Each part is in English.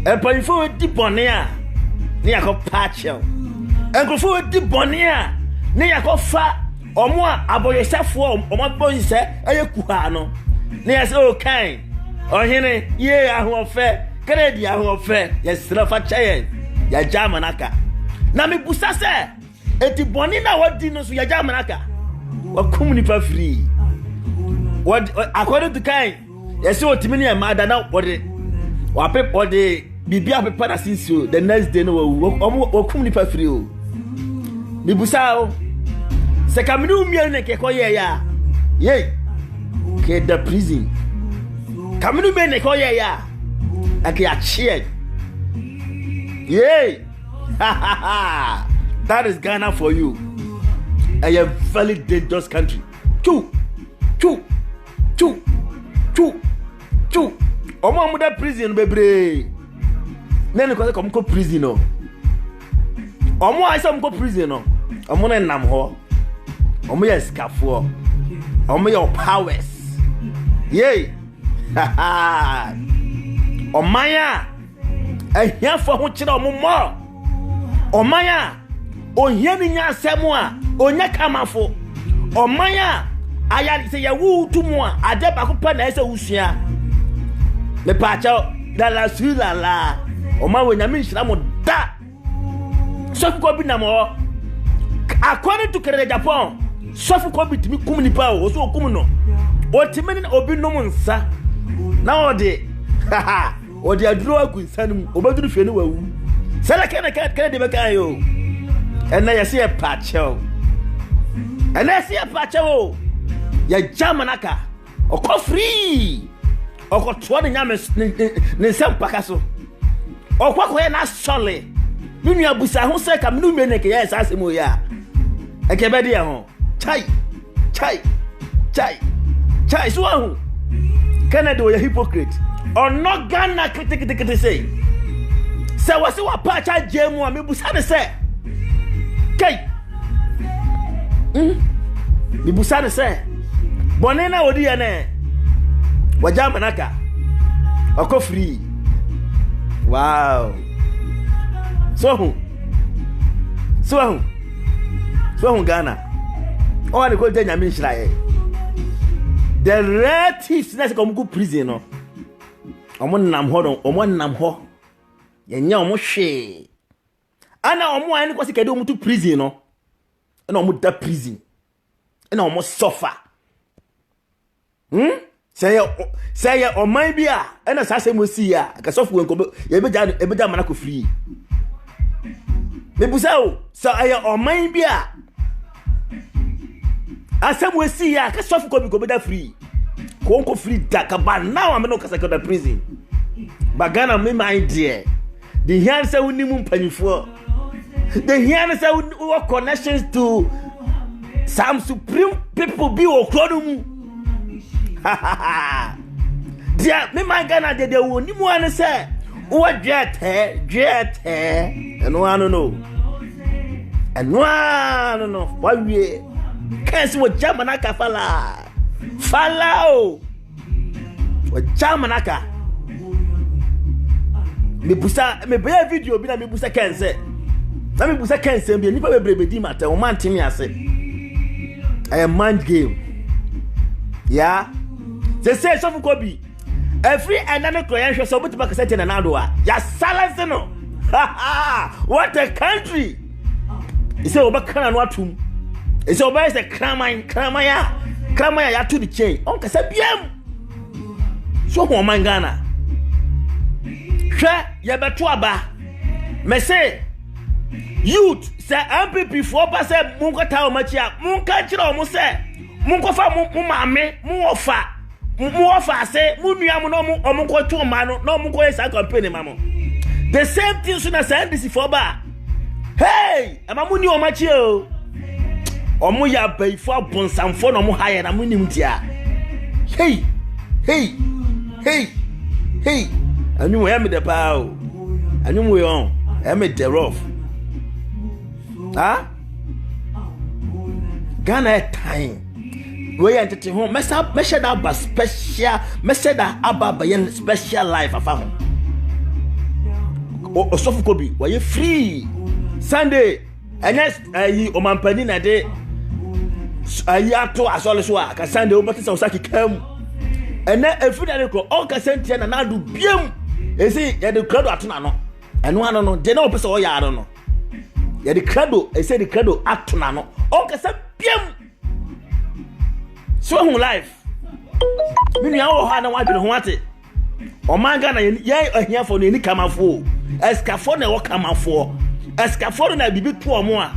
E panfo di bone a ne yakọ patchel. Enkrofo di bone a ne yakọ fa omo a aboyesafo omo boyi se ayekuha no. Ne yase o kan. Ohene ye ahofe, kredi ahofe, yesra fa chaye. Ya jamanaka. Na me busa se eti bone na wodi no so ya jamanaka. Wakum nipa free. What according to kind, yes, what many a mother now what the bibia prepare since you the next day no wakum nipa free. Mi busa se kaminu mi ene ke koye ya. Ye. Ke the prison. Kaminu mi ene koye ya. Ake a cheer. Yay! That is Ghana for you. A very dangerous country. Choo. Omo amuda prison bebre. Nene ko come ko prison no. Omo aisa mo ko prison no. Omo na nam ho. Omo yes kafo. Omo your powers. Yay! Omaya. Ehia fo ho kire omo mo. Omaya. Ohia ni nya asemo a onya kamafo. Omaya aya se ya wu tumu a ade ba ko pa na ese usua. Me pa cha la sulala. Oma we nyame nhira mo da. Sofu ko bi na mo. According to Kere Japan, sofu ko bi timi kum nipa o so kum no. O timi ni obi no nsa. Na o de o de aduro agunsa no obaduru hwe ni wawu. Sele kene de be kan yo. Ena yesi e pa cha o. Ena yesi e pa cha o. Ya jamanaka. Oko free. Oko to ne nyame ne sempaka so. Okwa koye na sole. Nunu abusa ho se kam nu me ne ke ya sasemo ya. Eke be dia ho. Chai so ho. Canada we hypocrite. Or not Ghana critic say. Say wase wa pa cha jemu a me busa ne se. Kai. Me busa ne se. Bonena odi ya ne. Wajamanaka. Oko free. Wow. So Ghana. Oh, they go there nyame nhira. The rare thieves na se come go prison no. Omo nam ho no, omo nam ho. Yenya omo hwe. Ana omo an ko se kede omo to prison no. Na omo da prison. Na omo suffer. Say oman bia na sa asemo si ya ka sofu enko ye beja mana ko free. Me busa o so aye oman bia asemo si ya ka sofu ko bi ko beda free. Ko onko free da ka ba now am no ka sa da prison. Bagana me mind there. The here say unimu mpanifo. The here say we connections to some supreme people be okrono mu. Dia me my Ghana de wo ni mu an say wo dwete eno anu no wa wie kan si wo jamanaka fala o wo jamanaka me busa me be video bi na me busa kan say na me busa kan say bi nipa bebrebe di mata wo man timi ase I mind game yeah. They say so for be every another client so but back set in another ya silence no. What a country. He say oba kana no atum. He say oba is a kramaya ya to the chain. On ka say biam. So ho man Ghana. Hwe ya beto aba. Me say youth say MPP for ba say munko ta o machi a munka kira o mo say munko fa mu maame mu ofa say munua mu no mu omunko to ma no no munko yes campaign ma mo the same thing so na say this for ba hey ama muni o machi o omu ya bai for bonsamfo no mu haye na munim tia hey anyu mo ya me de pa o anyu mo yo ya me de rough Ghana time we entity home mess that about special mess that about special life afa home Osofu Kobi why free Sunday and yes omampani na de ato asole so aka Sunday obati Osaki kam and na efida ko all ka sentia na do biem esi ye de credo atona no eno ano no de na opese o ya no ye de credo esi de credo atona no all ka biem so hu life minu ya wo ha na wadwe ho ate o manga na ye ahiafo no ni kamafo escafo na wo kamafo escafo na bibi to omo a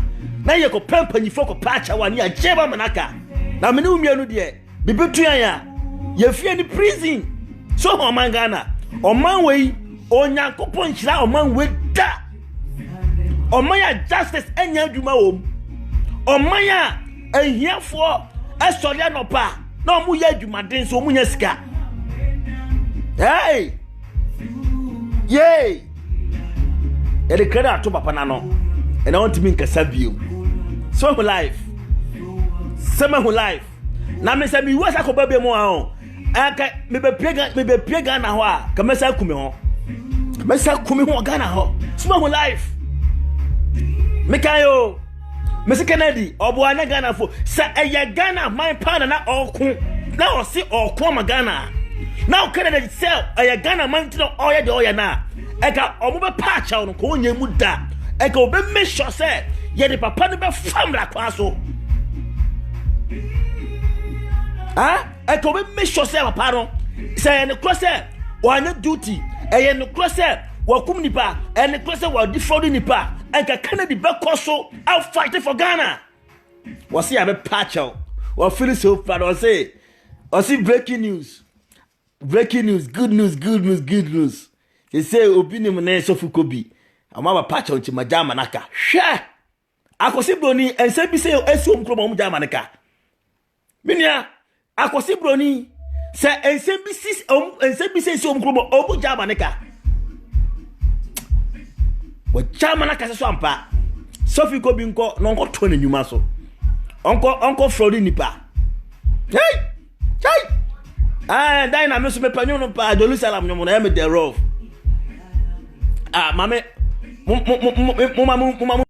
na ye ko pampanyifo ko pacha wani a jeba manaka na mene umienu de bibi to yan ya ye fie ni prison so o manga na o man we onyankopon hira o man we da o man ya justice anya adwuma wo o man ya ahiafo esole no pa na omu ya adwuma den so omu nya sika hey yay the credit to papa na no and I want to make a sabio so life summer life na me say me was akobabe mo a aka me be pega na ho a ka me say kumi ho Ghana ho summer life me kayo me say Kennedy obo anya Ghana fo say eya Ghana my partner na okun na o si okun ma Ghana now Kennedy sell eya Ghana man to oya de oya na eka omo be patch no ko onye mu da eka obe make sure say ye the papa no be family kwa so eka obe make sure say papa no say ne cross say wanya duty eye ne cross say wakum nipa ne cross say wa defraud nipa eka Kennedy be koso out fighting for Ghana was see a be patch out wa feel so proud or say breaking news good news. They say opinion na Osofu Kobi amaba patch on chimajama naka hwe akosi broni ense bi say esi omkromo om jama naka minia akosi broni say ense bi say esi omkromo om jama naka wa jama naka so ampa Osofu Kobi nko no nko to na nyuma so onko fraud nipa hey dai na me so me panyo no pa Jerusalem nyomo na me thereof mame mama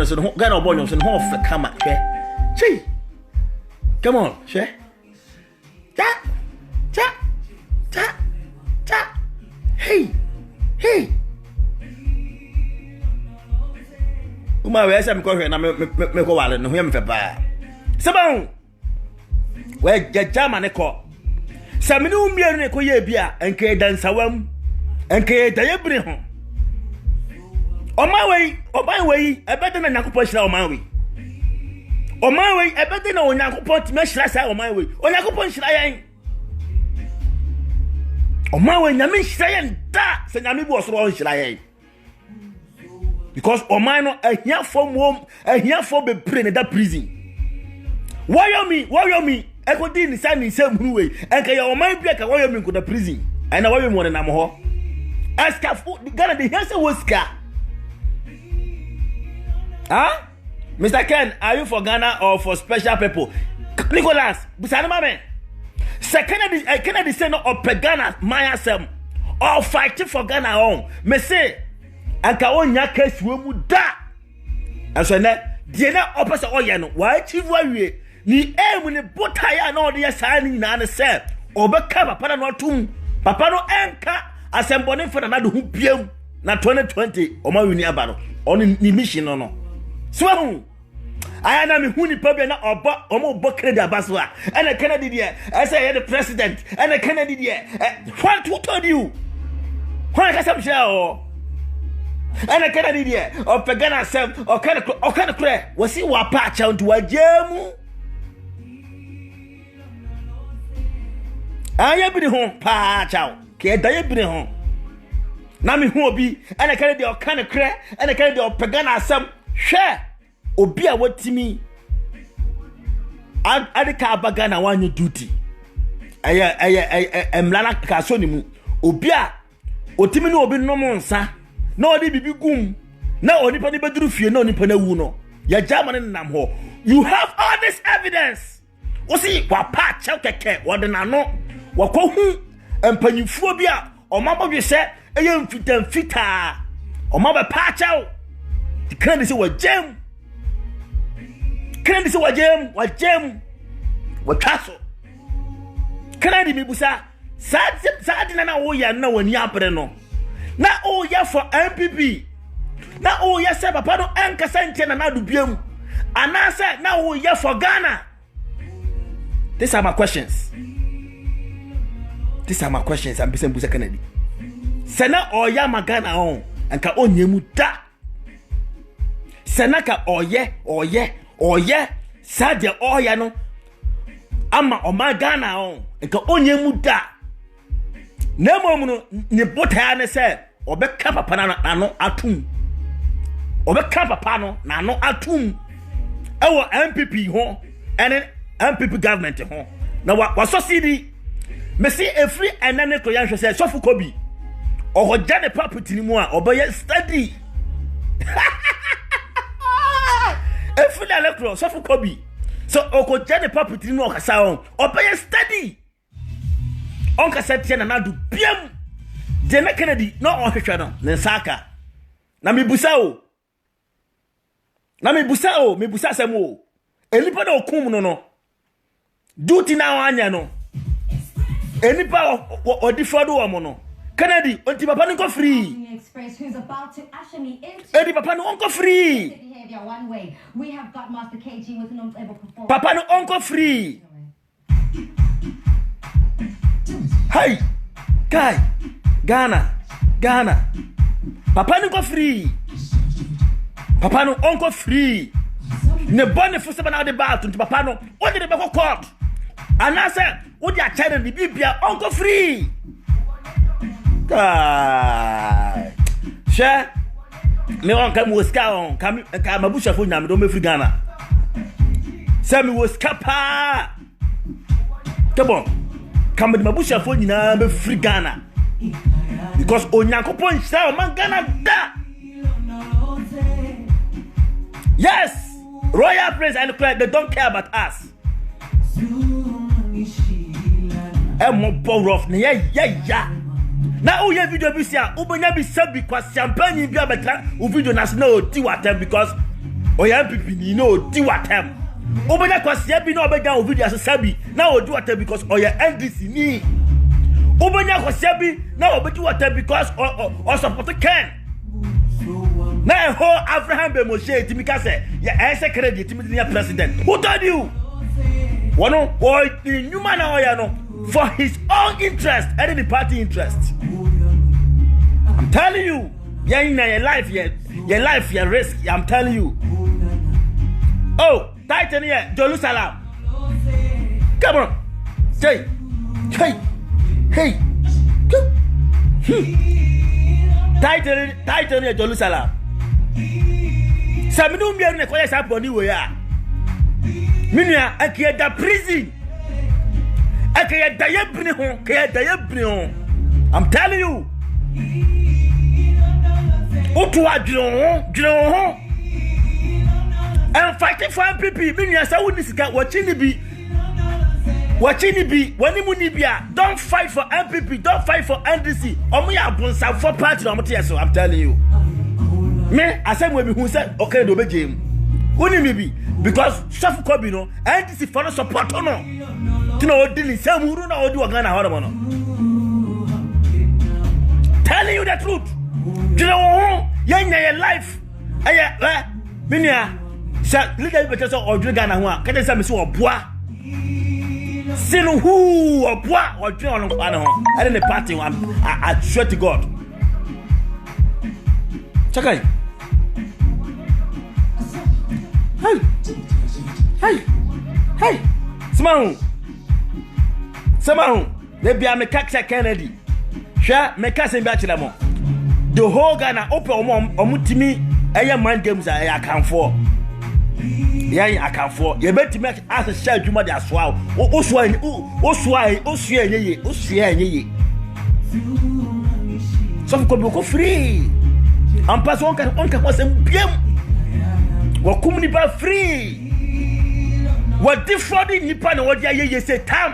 so Ghana obonyo so no fe kama hwe chi come on hwe ta hey uma we asa me ko hwe na me ko wale no hwe me fe ba sabon we jama ne ko samini umienu ne ko ye bia enke dansawam enke dayebri ho oman we ebede na Nyankopon hira oman we ebede na Onyankopon ti mehira sa oman we Onyankopon hira yan oman we nyame hira yan da se nyame bi osoro hira yan because oman no ahia for bebre ne da prison warrior me ekodi ni sa ni sem huru we enke ya oman bia ka warrior me ko da prison ana warrior me na mo ho aska Ghana the here say woska Mr. Ken, are you for Ghana or for special people? Nicholas, busana mame. Se Kennedy say no op Ghana my asem or fighting for Ghana on. Me say anka onya case we mu da. Anso na die na opese oye no wa achieve awie ni em ni botaya na ode ya ni na se obeka papa na otum papa no enka asembone for na do hu biem na 2020 o ma wini aba no on ni mission no so I am a huni pub and omo Kennedy Abaswa and a Kennedy there. I say the president and a Kennedy there. What who told you? Why can some share and a Kennedy there or Pagana Sam or kind of crack was he wa patch out to a jam? I am been home patch out. Can't I been home? Nami who be and a Kennedy or kind of crack and a Kennedy or Pagana Sam share. Obi a watimi adika abagana wanyu duty emlana kaso ni mu obi a otimi no obi nomo nsa na odi bibi gum na onipa ni beduru fie na onipa na wu no ya German nam ho. You have all this evidence osi wa pa cha keke wode na no wakohu empanyifuo bi a omabo dwe se eye mfita omabo pa chaw kan se wa jam kan se wa jam wa twaso kan di mibusa sad na wo ya na wani abre no na o ya for MPP na o ya se papa no ankasa nche na na do biam anasa na o ya for Ghana. These are my questions. I'm busy Busa Kennedy. Sena oya magana on anka onyemu da. Sena ka oye sadia oya no ama omagana on anka onyemu da. Nemo mu ne bota ne se obeka papa na no atum. Obeka papa no na no atum. Ewo MPP ho ene MPP government ho. Na wa so CD me see every enane to yan say sofu kobi ohoja ne property ni mu a oboye study every electro sofu kobi so okoja ne property ni mu okasa on oboye study on ka set na nadu biam de na Kennedy no ohwehwe no ne saka na mebusa sem o elipa na okum no duty na anya no enipa o different wo no Kennedy onti papa no go free Express who's about to usher me into edi papa no onko free behavior one way. We have got Master KG with an unable performance. Papa no onko free hey guy Ghana papa no go free papa no onko free ne bonne fo seba na de ba to papa no o de be ko court anasa wo dia channel ni bibia onko free share me on kam woska on kam mabusha fo nyame do me free Ghana say me woska pa tebo kam mabusha fo nyina me free Ghana because onyankopon say man Ghana da yes royal prince and they don't care about us mo rough na ya na o ye video bi sia o benya bi sabi kwa champagne bi abetra o video na na o ti watem because o ya MPP ni no o ti watem o benya kwa sia bi na o benya o video as sabi na o ti watem because o ya NDC ni o benya kwa sia bi na o beti watem because o support Ken na ho Abraham be Moshe timika say ya credit timidi ya president who told you wono o nyuma na o ya no for his own interest and the party interest. I'm telling you, yeah, in your life, your risk. I'm telling you. Oh, Titan here, Jerusalem. Come on, hey, Titan here, Jerusalem. Saminu mbiya ne koya sa boni we ya. Minia akiya da prison. I'm telling you. I'm fighting for MPP. Don't fight for MPP. Don't fight for NDC. I'm telling you. Me, I said when who said okay, do be game. Because Shafu Kobi no NDC for support no. Telling you the truth. You know, your life. Minia, little bit of Ghana. Can you say, Miss Bois? Sinu who or Bois or John? I didn't party. I swear to God. Check. Hey, smile. Somehow, they be a Mekaxa Kennedy. Share Mekasan Bachelor. The whole Ghana open Omutimi, a young man games I can for. Yeah, I can for. You better make as a share you mother as well. Oswine, some could go free. And pass on can was a PM. What community free? What different in Nippon or what you say, Tam?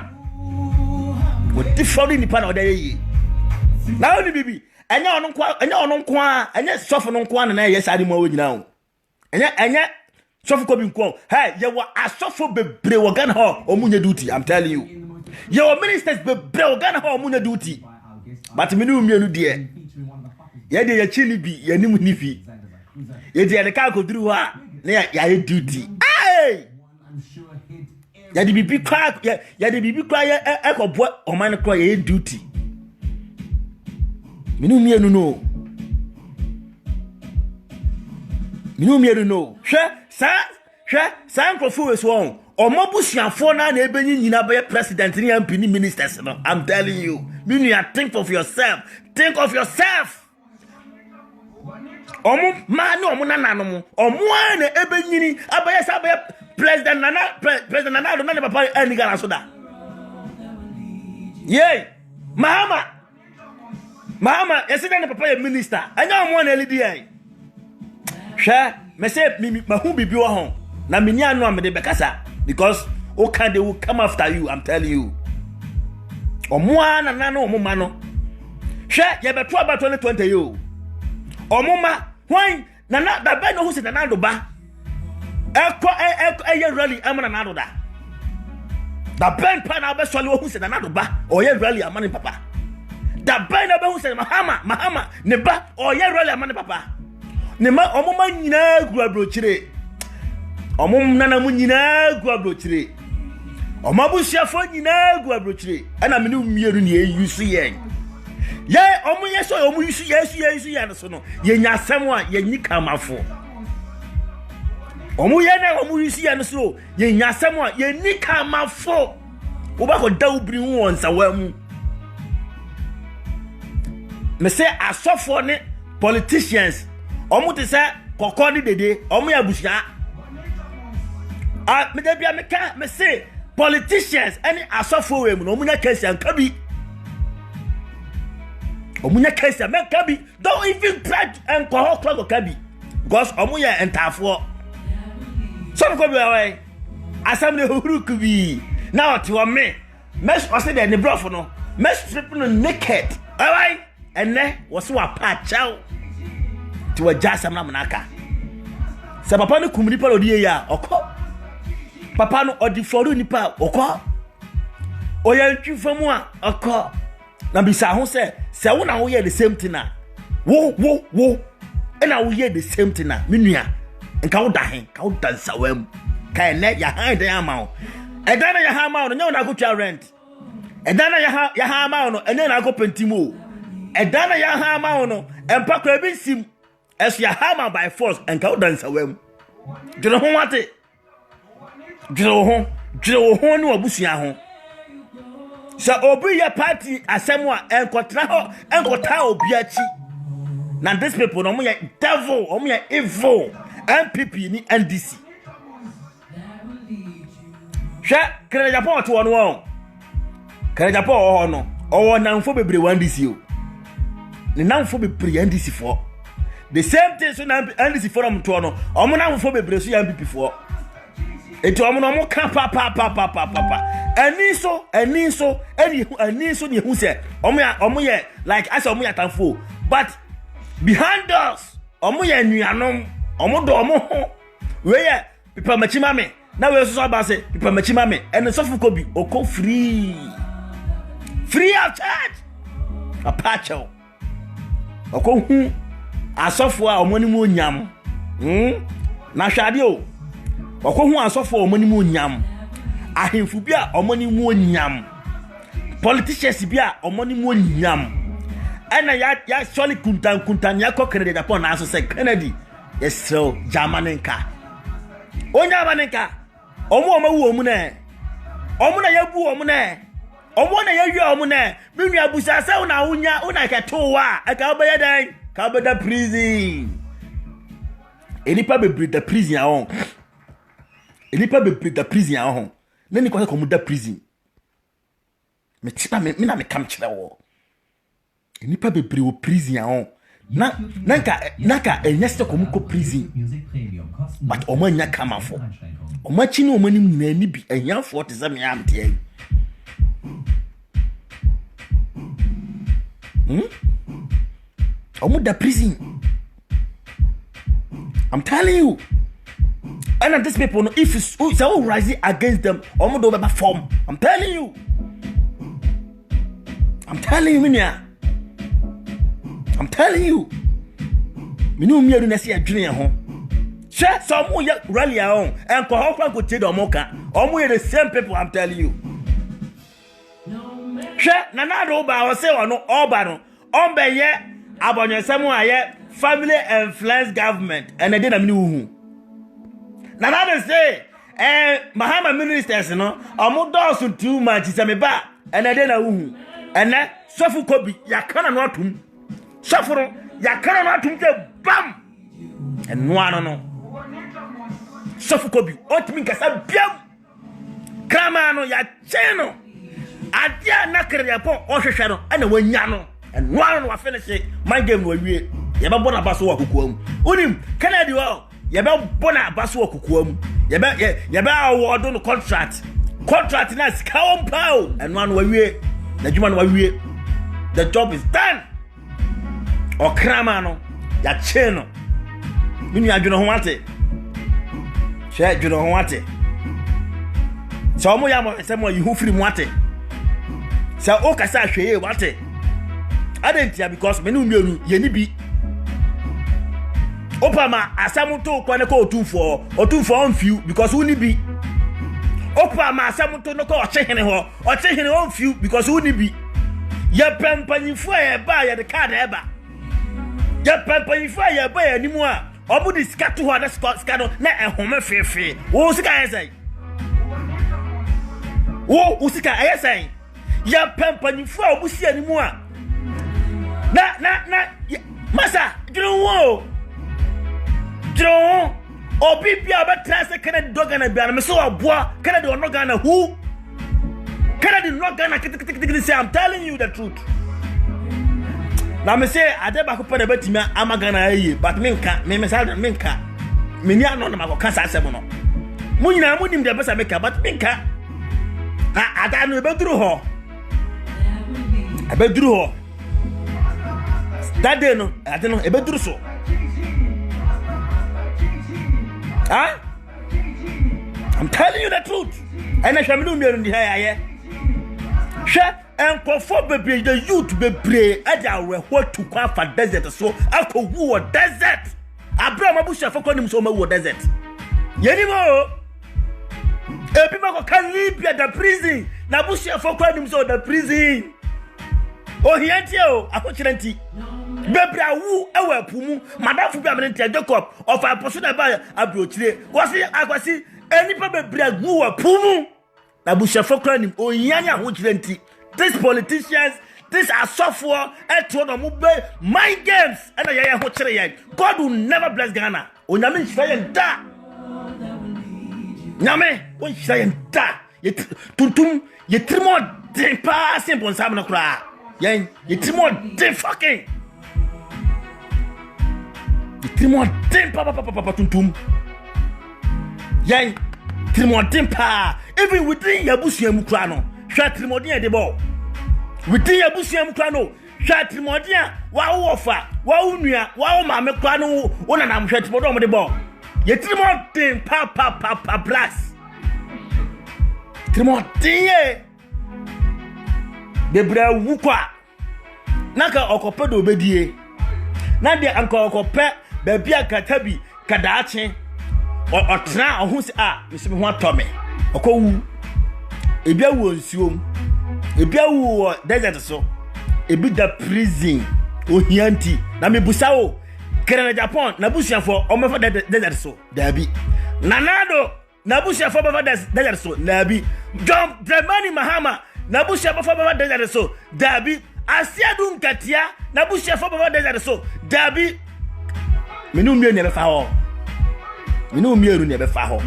What different in Nippon or the Now only bibi. Enya ono nkwa, enya sofo no nkwa na yes ade mo nyina ho. Enya sofo ko bi nkwa. Hey, ye wa asofo bebre wo Ghana ho omunya duty, I'm telling you. Ye wa ministers bebre wo Ghana ho omunya duty. But me no mienu de. Ye de ye chili bi, ye nim ni fi. Ye de ka ko duru ha, na ya duty. Hey! Ya de bibi kwa, ya de bibi kwa ye ekobwo oman kwa ye duty. Minu mienu no. Minu mienu no. Sa nkrofo we so omabusuafo na ebenyi nyina be president ni MP ni ministers no. I'm telling you. Minu ya think of yourself. Think of yourself. Omu ma ni omu nananom. Omu na ebenyi abaye sa abaye president nana do na papa ani Ghana so da. Yey. Mahama, yesterday papa ye minister. Anya omo na elidi yan. Hwe, me say me mahu bibi wo ho. Na me nya no amede bekasa because o can they will come after you, I'm telling you. Omo na no omo ma no. Hwe, ye beto about 2020 yo. Omo ma, why na da be no hu se na do ba. Eye rally amana na do da. Da ben pa na be sole wo hu se na do ba. O ye rally amana papa. Da bai na be hu se Mahama ne ba oye role amane papa ne ma omoma nyina gu abrochire omom nana mu nyina gu abrochire omabusiafo nyina gu abrochire ana me ne mienu ne yusu yen ye omo yeso omo yusu ye no so no ye nyasem a ye nyika mafo omo ye na omo yusu ye no so ye nyasem a ye nyika mafo wo ba ko dawbri hu wonsa wamu. Me say asofo ne politicians omo te say kokodi dede omo ya busia me dey bia me say politicians any asofo we mu no omo nya case anka bi omo nya case anka bi don't even try and call kabi because omo ya entafo so ko bi awai asam ne huru kubi now to me mesh o say the ne brofo no mesh strip no naked awai ene wose wa pa chao ti wa jasa na manaka se papa no kumni pa odi ya okọ papa no odi foru ni pa okọ oya ntwifamu a okọ na bisa ho se wo na wo ye the same thing na wo ena wo ye the same thing na menua nka wo da hen ka wo dansa wam ka ene ya han dan ama edana ya ha ama no nya na go twa rent edana ya ha ama no ene na go pentimo edana ya ha ma no empa kwa bi sim esu ya ha by force enka wo dansa wam dwere ho wate dwere ho ni obusua ho sa obi ya party asemu a enkotra ho enkota obi achi na this people no mo ya devil o mo ya evil MPP ni NDC sha kere Japan to won won kere Japan ho no o na mfo bebre NDC o ne namfo bebre NDC for the same thing so na NDC forum to no omo namfo bebre so ya MPP for eto omo no mo ka pa ani so ne hu se omo ye like as omo ya tanfo but behind us omo ye nuanom omo do omo ho we ye pipa machima me na we so ba se pipa machima me ene sofu ko bi oko free of charge a pacho oko hu asofo a omoni mu onyam na hwade o oko hu asofo omoni mu onyam ahemfu bi a omoni mu onyam politicians bi a omoni mu onyam ena ya soli kuntan ya ko Kennedy Japan na aso se Kennedy so Germanenka onya banenka omo wu omu na omu na yabu omu na omo na yawi omu na minu abusa se una unya una ketowa aka obeye dan ka obeda prison enipa bebre da prison ahon enipa bebre da prison ahon na ni kwase komu da prison me tipa me na me kam kire wo enipa bebre wo prison ahon naka enyeste komu ko prison but omo nya kamafo omo chi ni omo ni na ni bi enyafo te se me am te Omo da prison. I'm telling you. And these people, if it's all rising against them, omo do be form. I'm telling you. I'm telling you, Minia. I'm telling you. Minu mi adu na se adwene ho. Share some rally on and go take the mocha. The same people, I'm telling you. Share Nanado Ba or say or no Obano. Ombe ye Abonyo Samuaye family influence government and I didn't know who. Nanado say Mahama ministers no Omodosun too much is a meba and I didn't know who. And then Sofu Kobi Yakana Notum. Suffer Yakana Notum bam and no. Sofu Kobi otimi kasa biam krama no ya cheno adia nakere ya pon ohwehwe no ana wanya no and one no finish my game no wie ye be bona baso wa kokoam unim Kennedy wa ye be bona baso wa kokoam ye be award no contract na sika on pao and one wa wie na juma no wa wie the job is done o krama no ya cheno minu adwene ho ate share you know what? So mo ya mo se mo you free mo ate. So o ka sa hweye what? Adentia because me no mienu ye ni bi. Opama asamu to kwa ne ko otumfo on few because who ni bi. Opama asamu to no ko ochehene on few because who ni bi. Ye pempanifo e ba ye de card e ba. Ye pempanifo e ba ye ni mu a obu di sika to ho na sika no na ehome fefe wo sika yesai wo sika yesai ya pempanifo obu si animu a na masa dro obi bia be trase Kennedy dogana bia na me so aboa Kennedy no Ghana who Kennedy no Ghana kitikiti say I'm telling you the truth. Na me say adeba ko pere betimi amagana ayi but menka me say menka meni ano na makoka asem no munyina munim de besa meka but menka na adanu ebeduru ho that day no adenu ebeduru so I'm telling you the truth and I shall do me ndi haye hwe enkofo bebre the youth bebre ada we to kwa for desert so akowu desert Abraham abusha for konim so mawu desert yenimo ebi mako kan Libya the prison na abusha for konim so the prison ohiantie o akochirenti bebre awu ewa pumu madafu bi amentia Jacob of apostle na ba abrochire akwasi enipa bebre awu wa pumu na abusha for konim ohianya akochirenti. These politicians, these are software, mind games. God will never bless Ghana. Onyame nhyira da. Nyame, nhyira yen da. Tuntum, yetrimo den pa simple sam no kra. Yen, yetrimo den fucking. Yetrimo den pa tuntum. Yen, yetrimo den pa. Even within yabusu kra no. Trimodian de ball. Within your busiam crano, Trimodian, wow offer, wow near, wow mamma crano, one and I'm shot for the ball. Yet Trimodian papa blast. Trimodian the bra wukwa Naka okopedo bedie. Nadia uncle okope, bebia katabi, kadache, or tra or who's Mr. Juan Tommy. Oko ebia wo nsuom ebia wo desert so ebi da prison ohianti na mebusa wo kere na Japan na busuafo omefa desert so dabi nanado na busuafo omefa desert so dabi John Dramani Mahama na busuafo omefa desert so dabi Asiadu Nkatia na busuafo omefa desert so dabi menu mie ne befa ho menu mie ru ne befa ho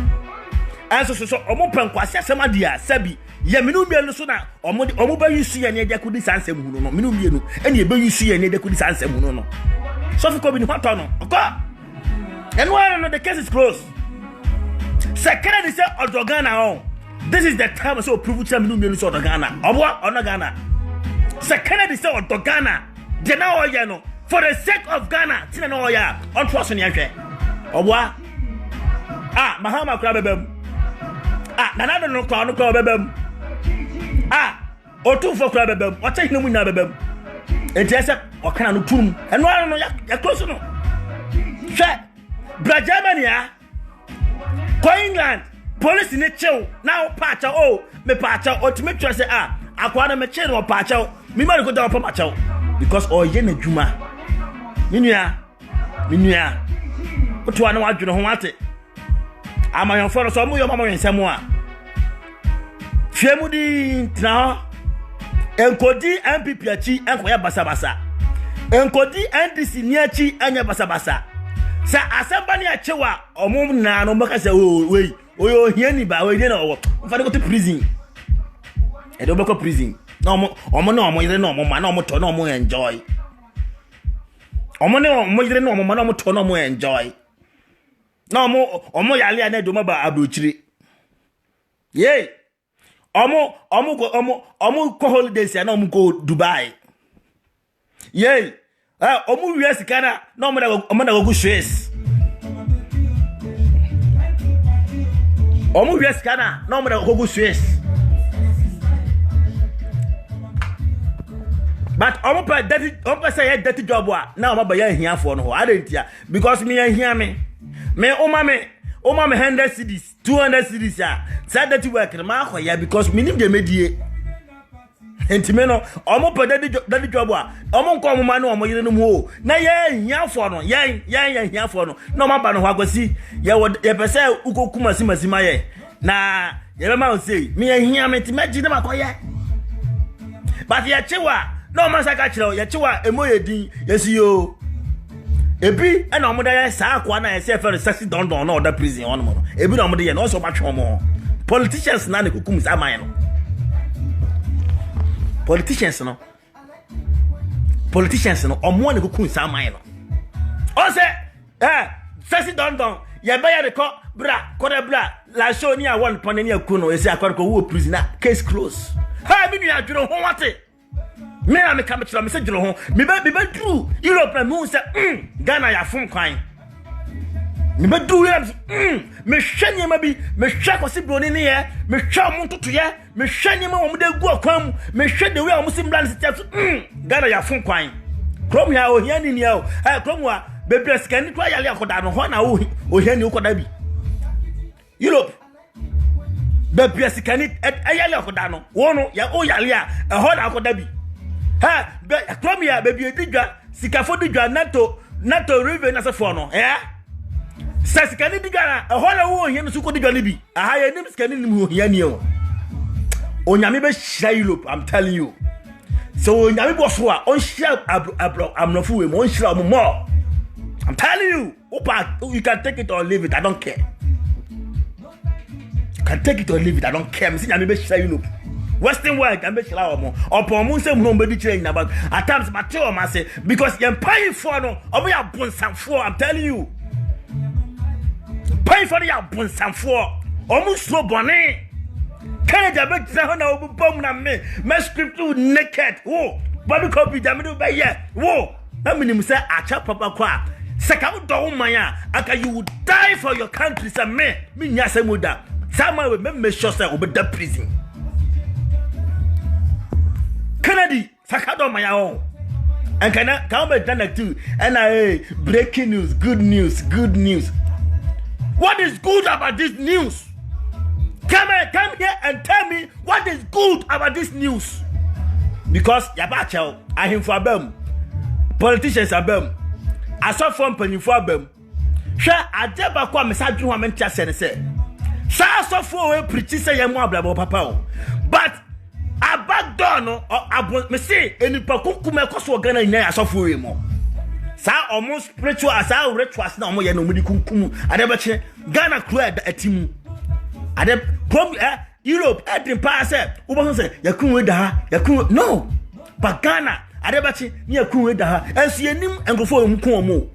anso so omo pankwase asema dia sabi ya minu mienu so na omo ba yusu ya ne de kudi sansem hunu no minu mienu ene be yusu ya ne de kudi sansem hunu no so fi ko bi ni hoto no oka and why no the case is closed Kennedy say Odogana on this is the time so prove to minu mienu so Odogana obo ona Ghana Kennedy say Odogana de na oye no for the sake of Ghana tina na oya on trust ne ahwe oboa mahama kura bebam nana no kura no kura bebam otufo kura bebam oche hinu mu nya bebam entiese okana no tum eno no ya close no hwe bra Germany ko England police ne chew now pacha me pacha ultimate say akwa na me che no pacha mi ma ko da pa pacha because oye na dwuma minua otu anu adwene ho ate amayonfo no so mo yo mama yensem a hwemu di tina enkodi MPP achi enkoya basabasa enkodi NDC ni achi anya basabasa sa asamba ni achewa omum na no maka se we oyo hiani ba we dey na owo mfa go to prison e do beko prison na omo na omo yire na omo ma na omo to na omo enjoy omo ne omo yire na omo ma na omo to na omo enjoy na omo yale na do ma ba abrochire ye omo ko holidays na omo go Dubai ye omo US kana na omo da go Swiss omo US kana na omo da go Swiss but omo pa say dirty job na omo ba ya hia for no ho adentia because me ya hia me oma me 100 cedis 200 cedis say dirty work ma akoya because me nim de medie enti me no omo pa dirty job omo nko omo ma na omo yire no mu na ya hia for no ya hia for no na omo ba no ho agosi ye pese ukokuma simasima ye na ye be ma o say me ya hia me ti meji na makoya but ya chewa no man saka chiro ye chiwa emoyedin yesi yo ebi na omo da ya sa akwa na yesi efe sexy don na oda prison on mo ebi na omo da ye no so batwe mo politicians na ne kukum sa man no politicians no omo ne kukum sa man no o se sexy don ye be ya de ko bra la show ni a one ponani akuno yesi akwa ko wo prison na case close ha mi nua dwuro ho wate me am come to me say dwuro ho me be true Europe na me say Ghana ya fun kwan me be do me hwanye ma bi me hwa kwose broni ne ye me hwa mo ntoto ye me hwanye ma wo de gu akwan me hwe de we a mo simbla ne stia Ghana ya fun kwan krom ya ohiani ni o krom wa be breskani to yale akoda no ho na ohiani ukoda bi Europe be breskani ayale akoda no wo no ya oyale a ho na akoda bi be krom ya be bi edidwa sikafo didwa nato river na se fo no sikani digwa na ho na wo ohiani su ko didwa ne bi ye nim sikani nim ohiani o onyame be shira Europe I'm telling you so onyame bo so a on share amnofu we mo on share mo more I'm telling you you can take it or leave it I don't care can take it or leave it I don't care me say onyame be shira Europe Western world can be shira omo upon mo say mo be di chire na about at times material ma say because you pay for no omo ya bonsanfo I'm telling you pay for ya bonsanfo omo slow bone Canada be tsa na obom na me script naked body copy jamidu be ye na minim say acha papa kwa seka do man aka you would die for your country say me nya say moda sama we me sure say obeda prison Canada saka do man o and can be done too and breaking news good news what is good about this news? Come here and tell me what is good about this news. Because yabacha ahim for abem. Politicians abem. Aso from penny for abem. Sha adeba kwa message ho amentia se ne se. Sha aso for we preach say yemu ablabo papa. But a back door no abon me say enipa kukume koso Ghana nya aso for we mo. Sa almost spiritual as our rituals na omo ye no mudi kunkum adeba che Ghana crew atimu. Ade Europe edin pa say ubo say yakun da no but Ghana ade ba chi ni yakun da ha enso yenim engofo omkun omo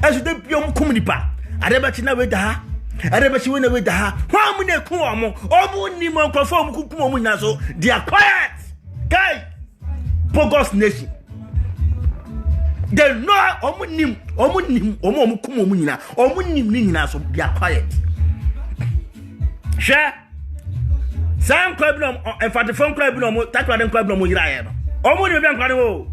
enso de biom kum nipa ade ba chi na we da ha ade ba chi we na we da ha ho am na kun omo nim engofo omkun omo nya so they are quiet guy bogus nation they know omunim kum omunyina omunim ni nyina so be quiet share sam club no enfate phone club no takwa den club no mo yira ye no omuni be ankwade wo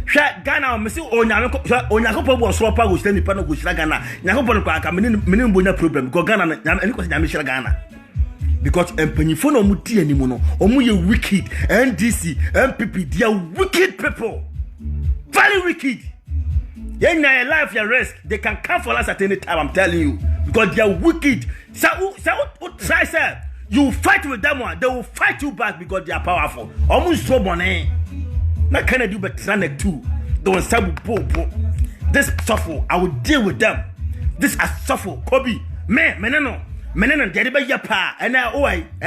share Ghana me si onyakopo bo so pa go shira nipa no go shira Ghana nyakopo no kwa aka me ni bonya problem go Ghana na eni ko se nyame shira Ghana because empanyifo no mu tie ni mu no omu ye wicked NDC MPP they are wicked people very wicked. In your life, your risk, they can come for us at any time, I'm telling you. Because they are wicked. So try, sir. You fight with them, they will fight you back because they are powerful. Almost so money. Not can I do but Tranek too. They will say, this suffer, I will deal with them. This is suffer, Kobe. Meneno, Deriba Yapa, and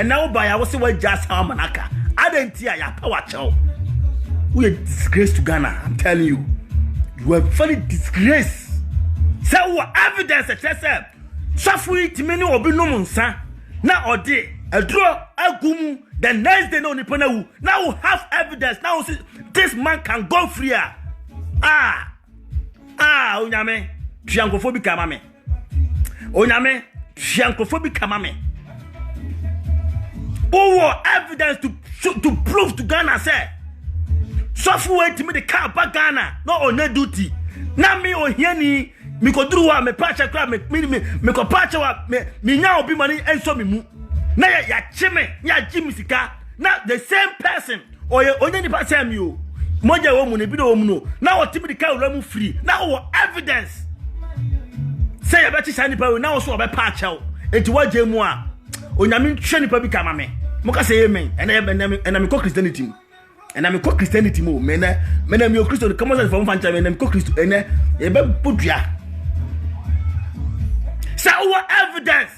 now by I was away just how Manaka. I didn't hear your power, chow. We are disgrace to Ghana, I'm telling you. You are very disgrace. So what evidence that said Safui Timini obi no munsa. Now or day a draw a gum the next day no nipana. Now we have evidence. Now see, this man can go free. Onyame Trianglophobic kamame. Onyame Trianglophobic kamame. Oh, evidence to prove to Ghana say Software to me the car back Ghana, not on no duty. Now me or Henny, me ko druwa me pacha crab me ko pacha wa me nya obi money and so me mu. Na ya chime, ya Jimmy Sika. Now the same person or you only the person you. Moja wo mu ne bi do mu no. Now what me the car will free. Now evidence. Say ya bechi sani pa now so obe pacha o. Enti wa jemu a. Onyame ntwe ni pa bi kama me. Mo ka say amen. And me ko Christianity. And I'm a Christianity mo mena me Christian come on from fancha me ko Christ ene e be podua sa what evidence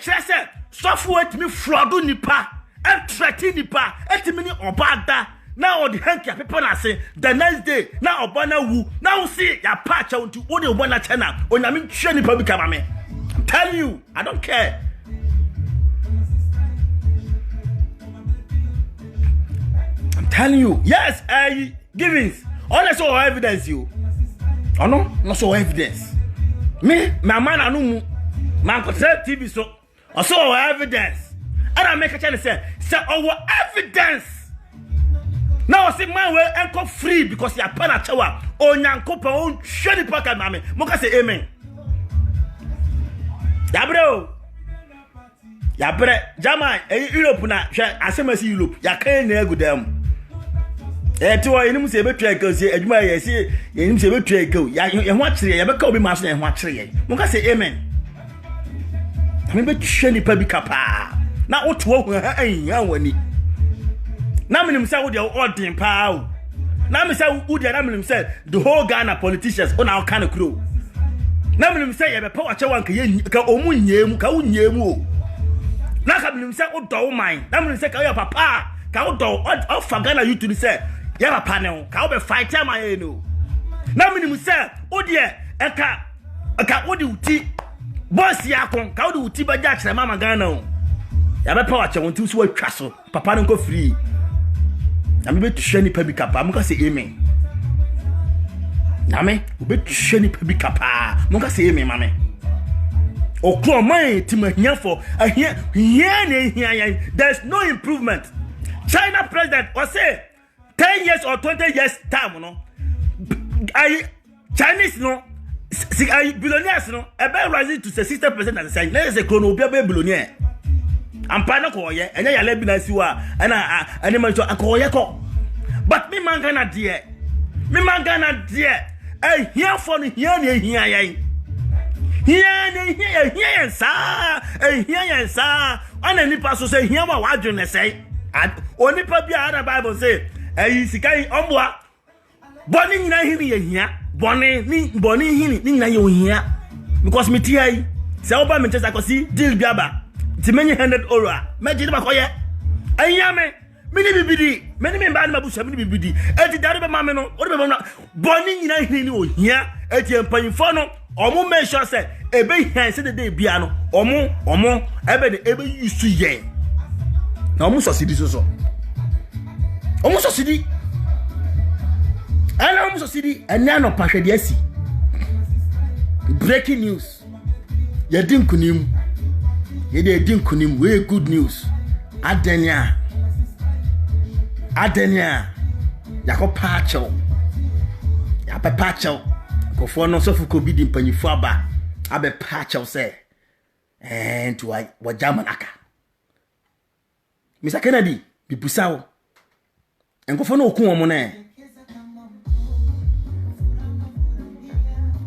chese software me fraud nipa e threaten nipa e me ni obada now the hanky people na say the next day now obana wu now see ya patch out to o de obana channel onyame ntwe nipa bi kama me. I'm telling you, I don't care. Telling you, yes, givings. All I saw evidence you. Oh no, not so evidence. Me, my man, I know, man, could say TV so. I saw evidence. And I make a chance say our evidence. Now I say man will anchor free because you are panachawa. Oh, nyanko pa on shady pocket, mammy. Moka say amen. Yabro. Yabre, Jama, Europe na. I say, Mercy Europe. Ya can't near good them. To I didn't say better because you admire, say, you didn't say better go. You watch the ever call me master and watch it. Moka say amen. I mean, but shady public capa. Now what to walk with her ain't now me himself with your ordering power. Now me say who the other himself the whole Ghana politicians on our kind of crew. Now me say you be power chawan ka omu nyemu ka unyemu. Now ka me himself o do mind. Now me say ka your papa ka o do o for Ghana you to say ya papa ne ka o be fight am aye no. Now me say o de eka o de uti boss ya kon ka o de uti ba ja kire mama Ghana o. Ya be power chawan tu so atwa so papa no go free. I'm going to share any public capa. I'm going to say amen. Name, we bet shany public capa. I'm going to say amen, mammy. Oh, come on, Timmy, here for a here. There's no improvement. China president was say 10 years or 20 years time, no. Chinese, no. Billionaires, no. About rising to 60% at the same. Let us say, Chrono, be a billionaire. I'm pana ko ye enya ya lebi na siwa ana man to akoye ko but me man Ghana die here for no here ne here sa here sa ana nipa so say here wa wadwene say onipa bia na Bible say sikai omboa boni nyina hini ye here boni hini ni nyina ye here because me tie say oba me chesa kosi deal biaba ti many $100 meji ba koye ayame mini bibidi many me ba na busa mini bibidi eti dare be mame no o de be na boni nyina hini ni ohia eti empanyfo no omo make sure say ebe hian say the day bia no omo ebe de ebe yusu ye na omo so sidi so omo so sidi And I'm so city and now no passion yes. Breaking news. You didn't kunim. You didn't kunim. Very good news. Adenia. Yako pacho. Yape pacho. Kofo no so fuko bi di mpanyifo aba. Abe pacho say. And to wa jamanaka. Mr. Kennedy, bibusa wo. Enkofo no okun omo na.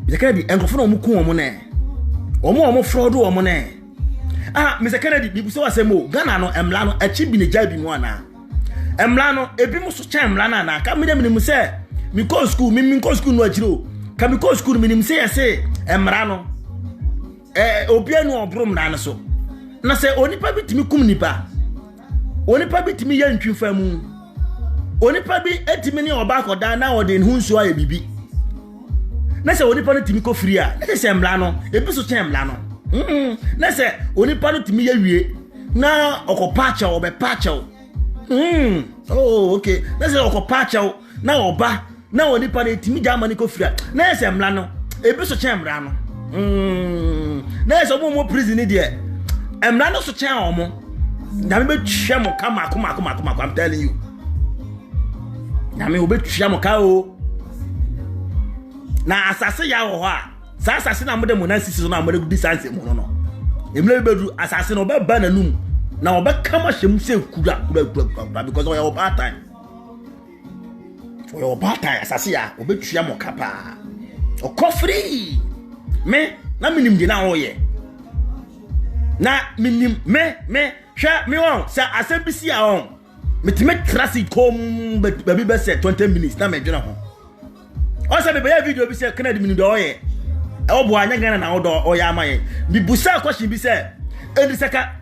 Mr. Kennedy, enkofo no okun omo na. Omo fraud omo na. Mr. Kennedy, bibusa wasemo. Ghana no emla no achi bi ne jabi mu ana. Emla no ebi mu so cha emla na ka me dem ni mu se mi go school mi go school no achiro. Ka mi go school mi ni mu se yese emra no. Obi anu obrum na so. Na se onipa bi timi kum nipa. Onipa bi timi ya ntwimfa mu. Onipa bi etimi ni oba koda na ode nhunsu aye bibi. Na se onipa no timi ko free a. Na se emla no ebi so cha emla no. Na se onipa no timi ya wie na okopacha obepacha. Oh, okay. Na se okopacha na oba na onipa no timi ja mani ko free a. Na se emla no ebi so cha emla no. Na so mo prison there. Emla no so cha omo. Na me betwa mo kama I'm telling you. Na me obetwa mo ka o. Na asase ya wo ho a. Sa asase na mo de mo na sisi so na mo de distance mo no. Emla bedu asase no be ba na num. Na obe kama hwem se kura because we are part time. For your part time asase ya obetwa mo kapa. O free. Me na minim de na oye na minim me hwa me won sa asabisi a on metime trasi kom baby be say 20 minutes na me dwena ho o say be ya video bi say Kennedy minim de oye e obo anya Ghana na odo oya amaye bi busa question bi say edi seka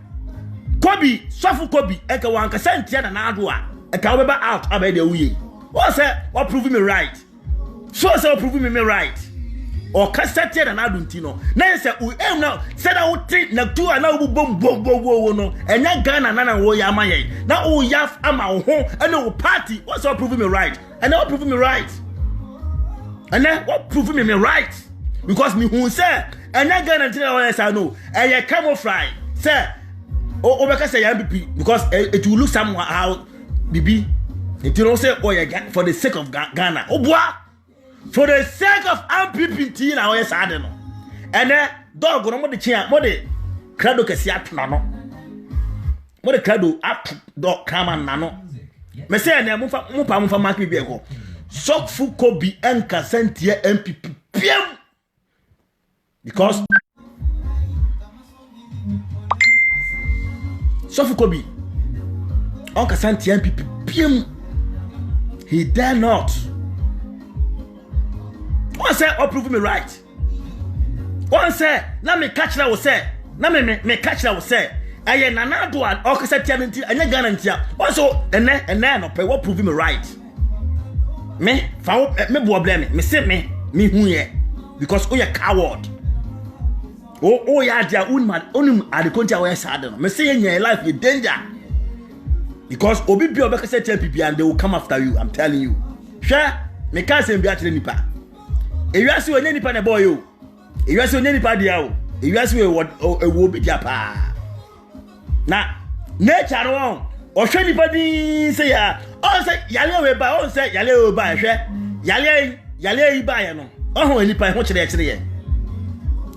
Kobi sofu Kobi e ka wan ka santia na ado a e ka we ba out aba de wuye o say what prove me right so say prove me right or cassette and adultino. Now say we now said I would think na two and now boom no and ya Ghana nana wo ya maye. Now oh yaf ama home and no party. What's all proving me right? And now proving me right. And then what proving me right? Because me who say and ya Ghana tell us I know. And ya camouflage. Say oh because say MPP because it will look somehow BB. It will say oh ya for the sake of Ghana. Oh boy. For the sake of MPP na we sad no. And dog no mo de chia mo de krado kesi atna no. Mo de krado up dog kama na no. Me say na mo pa mark bi eko. Sokfu Kobi enka sentie MPP piem. Because Sokfu Kobi enka sentie MPP piem. He dare not. One say prove me right. One say na me catch that was say. Na me catch that was say. Aye na na do an okasa tia nti anya Ghana ntia. One so ene no pay what prove me right. Me fa me bo blame me say me hu ye because o ye coward. O ya dia unum adekontia we sad no. Me say in your life you danger. Because obi bi obekasa tia pipi and they will come after you. I'm telling you. Sure me can say bi atire nipa. Ewiase onye nipa na boy o. Ewiase onye nipa dia o. Ewiase we wo bi dia pa. Na nature won. O hwe nipa din say ya. O say yale we ba, o say yale we ba hwe. Yale yi ba ye no. O ho nipa ho kire ye.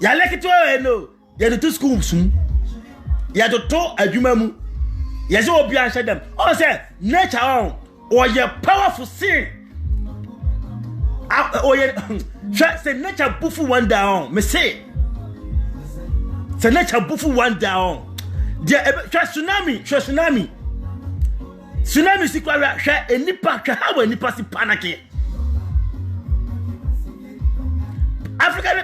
Yale kitwa we no. Ye do to school sum. Ye do to adwuma mu. Ye say obi an hye dem. O say nature won. O ye powerful sin. Oh yeah, say nature bufu one down. Me say nature bufu one down. There tsunami. Tsunami si kwa hwe enipa hwe hawo enipa si panaki.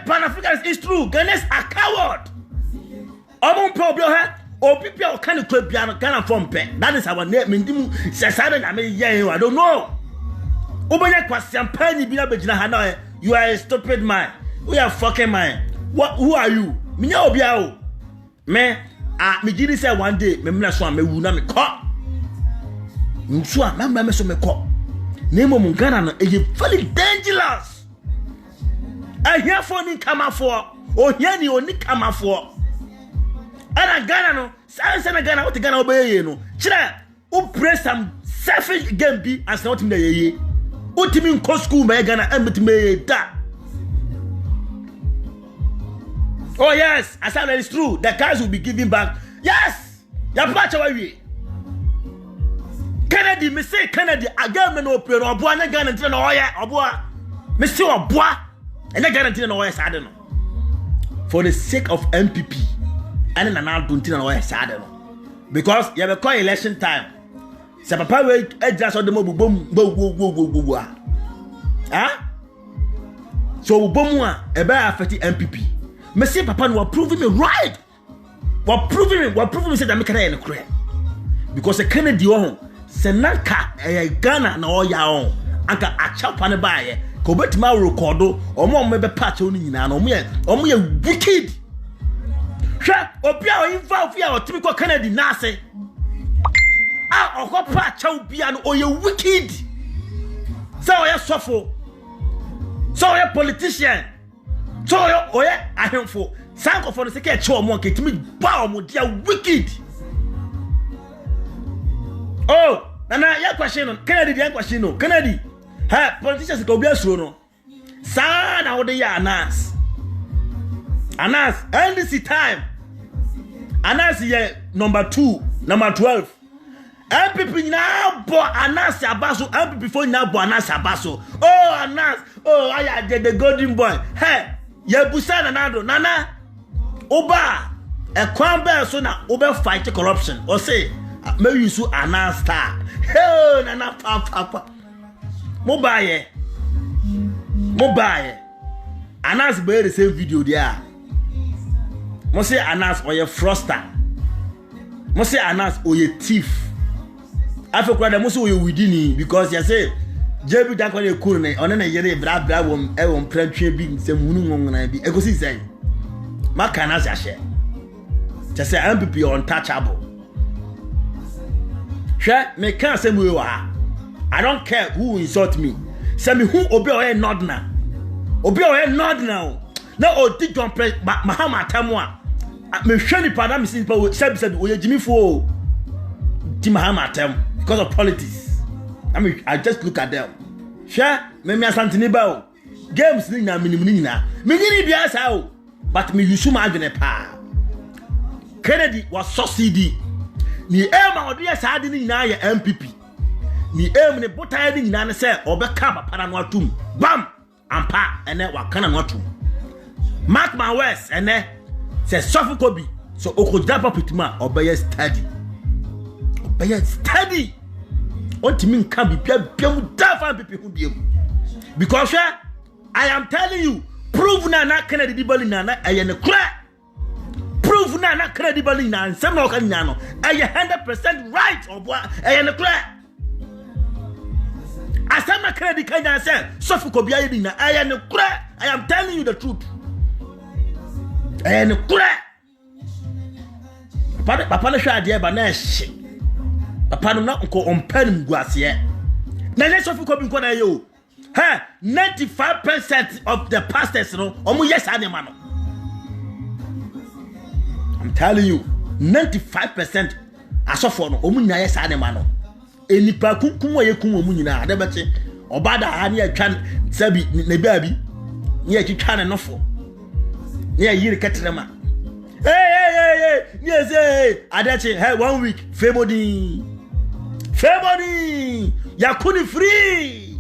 Pan-Africans is true. Ghanaians are coward. Omon problem ha. Obi bia o kan club bia no Ghana form pe. That is our name. Mindimu sesade na me yen I don't know. Ubanya kwasiampani bila bejina hana you are a stupid man. We are fucking man. Who are you? Minya obia o. Me me gidi say one day me mna so me wu na me ko. Nsu a me so me ko. name of Ghana no is very dangerous. I hear for ni come for or hear ni only come for. And Ghana no, Sana Ghana what Ghana obey no. Chira who press some selfish game be as not in the ye. Ultimate co school by Ghana and with me that. Oh yes, I said that is true. The cars will be giving back. Yes, you're patch away. Kennedy, me say Kennedy, I got me no prayer or boy, I got into no oil or boy. Me say or boy, and I got into no oil, I don't know. For the sake of MPP, and then I don't know oil, I don't know. Because you have a call election time. So papa will adjust on the mobile boom, huh? So boom, a bear 50 MPP. Me say papa no proving me right. What proving me say that me can in the crap. Because the Kennedy on Senaka Ghana na all ya on anka achapa ne baaye ko betima recordo omo mebe patch oni nyina na omo ye wicked. Hwa obi a involve ya otimi ko Kennedy na ase a okọ patch obi a no oye wicked. So oye sofo. So oye politician. So oye ahemfo sanko for the sake e che omo nke timi ba omo dia wicked. Oh, Nana, your question on Kennedy, the question no Kennedy. Hey, politicians go be a no. San how they are Anas, NDC time. Anas ye number 2, number 12. MPP now bo Anas Abaso, MPP before now bo Anas Abaso. Oh, Anas, oh, I did the golden boy. Hey, ye Busan Nando, Nana, Oba, a Kwamba so na Oba fight corruption. Or say, maybe you so Anas star. Hey, Nana, papa. Mobile. Anas bear the same video there. Must say Anas or your froster. Must say Anas or your thief. I forgot that most of you within because you say JB that when you couldn't on a year bra won prentry being some moon be echo say. Makanas share. Just say MPP untouchable. Sure, me can't say we are. I don't care who insult me. Say me who obey or not now. Obey or not now. Now oh did you press Mahama Tamwa. Me shani pada me simple said we Jimmy for Mahama Tam because of politics. I mean I just look at them. Sure, me asantini ba games ni na minimum na. Me ni bia sa but me use my adwene pa. Kennedy was succeeded. Ni ema odi asa de ni na ya MPP. Ni em ne botaye de nyina ne se obeka papa no atum. Bam! Ampa ene wakana no atum. Mark my words ene se Sofukobi so okoda papitima obeye study. Obeye study. Ontimi nka bibia biam dafa MPP hu biam. Because I am telling you, prove na Kennedy dibali na eye ne kra. Prove na credible na nsem na oka nya no eye 100% right or boy eye ne kra. Asama Kennedy kanya say Sofukobi ayi na eye ne kra. I am telling you the truth. Eye ne kra. Papa no hwa ade ba na ehye. Papa no na nko ompan nguase. Na le Sofukobi nko na yo. 95% of the pastors no omo yes anema no. I'm telling you, 95% asofo no omu nya yes anema no. Enipa kunkum wa yekun omu nyina adebete obada ha ne atwa sabi ne baabi ne atwa ne nofo. Ne yiri ketrema. Hey, yes, hey, Adachi, hey, 1 week, Febody, Yakuni free.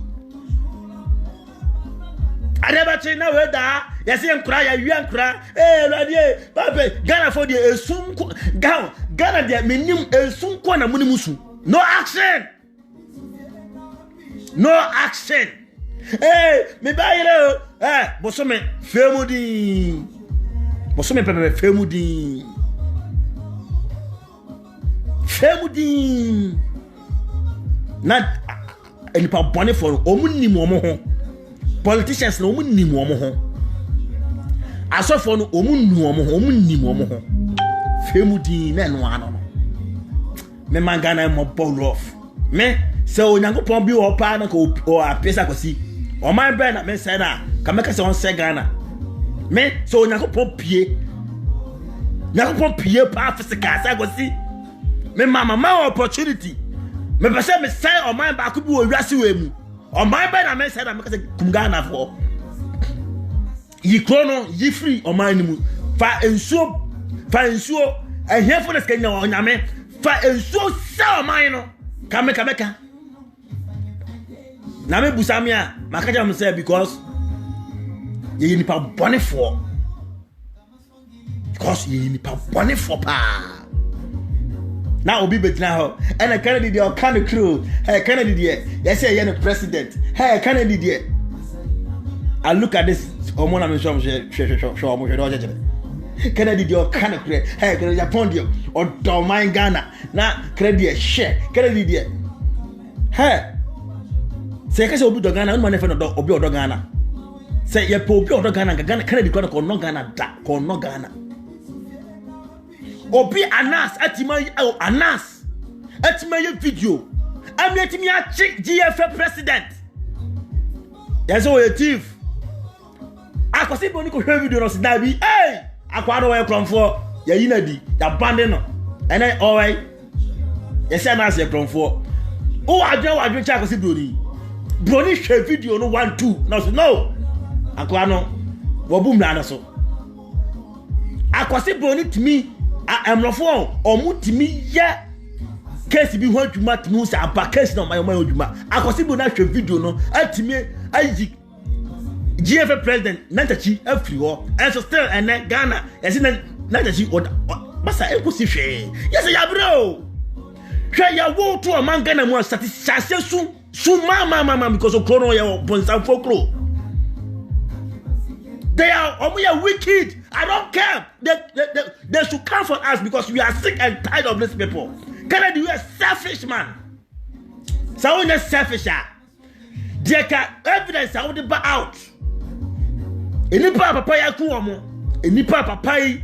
Adachi, now heard that, yes, you cry, you cry, hey, Radie, Papa, Ghana for the Sum, Ghana, the minimum, Sum, Kwana Munimusu. No action. Hey, me buy it, Bosome, Febody. Bosome pepe Femudi na enipa bone for omunni mu omo ho politicians na omunni mu omo ho asofo no omunni mu omo ho Femudi na no ano no me mangana mo ball off me So Nyankopon bi wo pa na ko o apesa kwasi. O man be na me say na ka me ka se on se Ghana. Me so Nyankopon pie. Nyankopon pie pa physical say kwasi. Me mama opportunity. Me be say me say o man ba ko bi wo wiase we mu. O man be na me say na me ka se kum Ghana for. Yi krono yi free o man ni mu. Fa ensuo ehia for the skenya o nyame. Fa ensuo sa o man no. Kameka. Na me busamia makaja me say because ye nipa bone for. Because ye nipa bone for pa. Now obi betina ho. And a Kennedy dey kind of crew. Hey Kennedy dey. Yes say the president. Hey Kennedy dey. I look at this omona me show mo Kennedy dey kind of crew. Hey Kennedy Japan dey or do mind Ghana. Na Kennedy share. Kennedy dey. Hey. Say kase obi do Ghana, no man fe no obi odo Ghana. Say ye po obi odo Ghana, Kennedy ko no Ghana da, ko no Ghana. Obi Anas atima ye video. Am letimi a check GFA president. Yes o a thief. Akwasi boni ko hwe video no se da bi. Hey! Akwa do we kronfo. Ya yina di, ya bande no. Ene alright. Yes Anas ye kronfo. O adwe cha akwasi Brony share video no 1 2. No. Akwa no. Wo bu mra na so. Akwasi Brony timi amrofo omu timi ya case bi ho adwuma timi se aba case na my adwuma akosi bo na hwe video no atimi ayi GFA president nantachi afri ho and so still ene Ghana yesi nantachi oda basa enkosi hwe yesi ya bro hwe ya wo to man Ghana mu satisfaction su mama because of chrono ya bonsan folklore. They are wicked. I don't care. They should come for us because we are sick and tired of these people. Kennedy, you are selfish, man. So we are selfish. There can evidence I would buy out. Any papa ya kuomo. Any papa yi.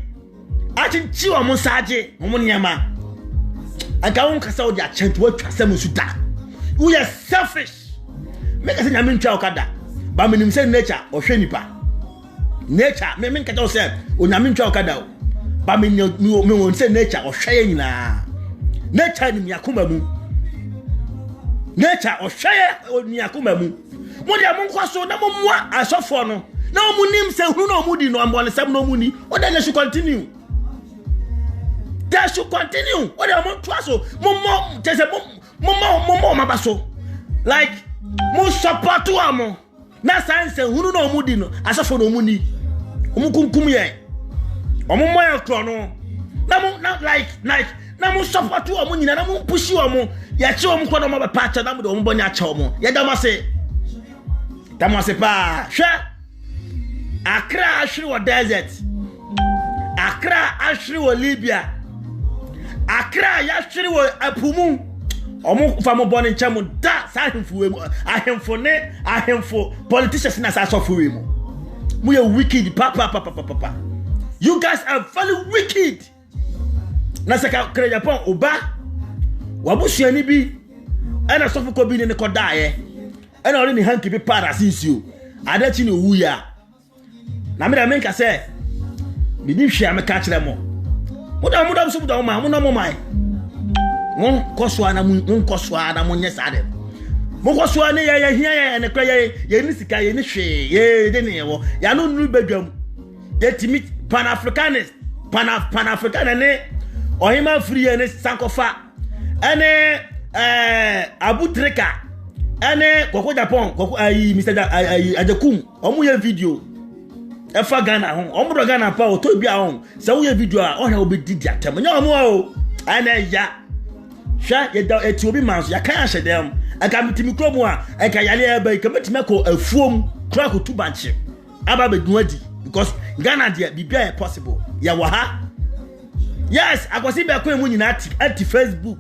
Achin chiwa mo saje. Mo nyama. Aka won kasa odi achent wo twase mo suda. We are selfish. Make us nyame ntwa okada. Ba menim say nature o hwe nipa. Nature me nkata say onyame ntwa okada o ba me won say nature o hwe nyina nature ni yakoma mu nature o hwe ni yakoma mu mo dia mo nkwaso na mo mua asofo no na mo nim say hunu na mo di no ambole sam no mu ni o da na should continue o da mo twaso mo tese mo mabaso like mo support amo na science hunu na mo di no asofo no mu ni omukunkum ye omomoya krono na like na mo support omo nyina na mo push omo ya che omo kwa na mo be patcha na mo de omo bonya che omo ya damase pa hwe Accra ashiri wo desert Accra ashiri wo Libya Accra ya ashiri wo apumu omo fa mo boni ncha mo da sa ahemfo mu ahemfo politicians na sa sofu we mu. We are wicked, papa. You guys are very wicked. Nasaka kre Japan oba. Wabusu ani bi. Ena sofu ko bi ne ko dae. Ena ori ni hanki bi para sinsu. Adachi ni wuya. Na me da menka se. Bi ni hwe ameka kire mo. Muda so buda mo na mo mai. Won koswa na mo nyesa de. Moko so ane ya hia ya ne kra ya ni sika ya ni hwe ye de ne wo ya no nuru badwam ye timi pan-africanist ne ohima free ne sankofa ane abutreka ane koko Japan koko Mr. Ajekum omu ye video e fa Ghana ho omu do Ghana pa o to bia ho se wo ye video a o na obedidi atam nya omu o ane ya sha ye da eti obi manso ya kan ahye dem aka mitimi kromu a aka yale aba ika metime ko afuom kra ko tubanche aba beduadi because Ghana dia bibia possible ya wa ha yes akwasi be ko emu nyina ati Facebook